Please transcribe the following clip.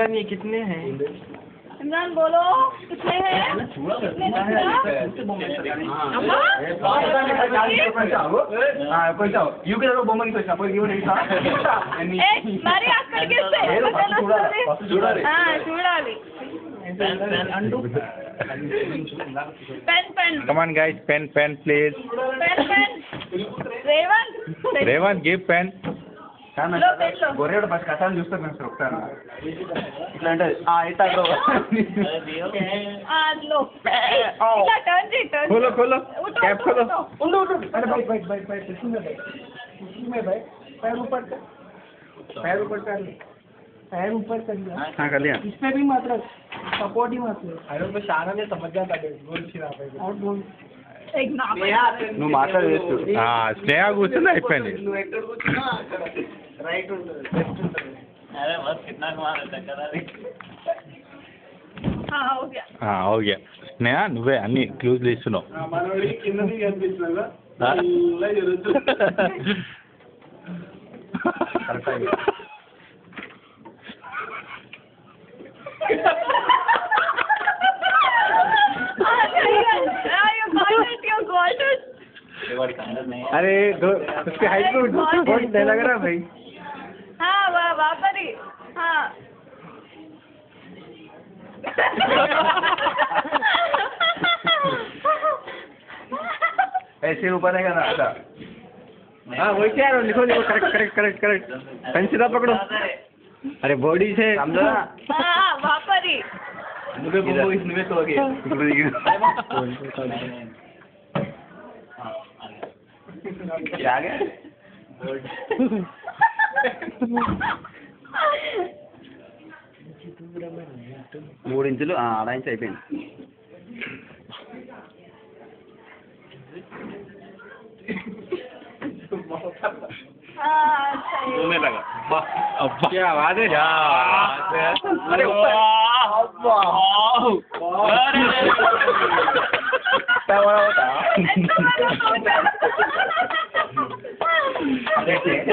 इमरान ये कितने हैं? इमरान बोलो कितने हैं? कितने మరి అక్కడికి చూడాలి. Pen Come on guys, pen please. Pen Revan give pen. గొర్రెడు బస్ కథలు చూస్తాను నేను ఒకసారి ఇట్లా అంటే खोलो कैप खोलो अरे भाई पैर ऊपर कर लिया। हाँ कर लिया। इस पे भी मात्र सपोर्ट ही मात्र अरे तो शाना ने समझ जाता है गोल छिड़ा पे और गोल एक नाम నువ్వు మాట్లాడేస్తు స్నేహ కూర్చుని అయిపోయింది राइट अरे बस कितना कमा रहे थे हाँ हो गया ఓకే స్నేహ నువ్వే అన్ని క్లూజ్లు ఇస్తున్నావు మనోడి కిందది కనిపిస్తుందా अरे उसके हाइट में बहुत डर लग रहा है भाई। हाँ वहाँ पर ही हाँ ऐसे ऊपर है ना अच्छा हाँ वही क्या है लिखो करेक्ट पेंसिल पकड़ो अरे बॉडी से समझो ना हाँ वहाँ पर ही नुबे बम्बो इस नुबे तो आगे क्या गया 3 ఇంచులు అర ఇంచ్ అయిపోయింది घूमने लगा क्या बात है अरे क्या बड़ा होता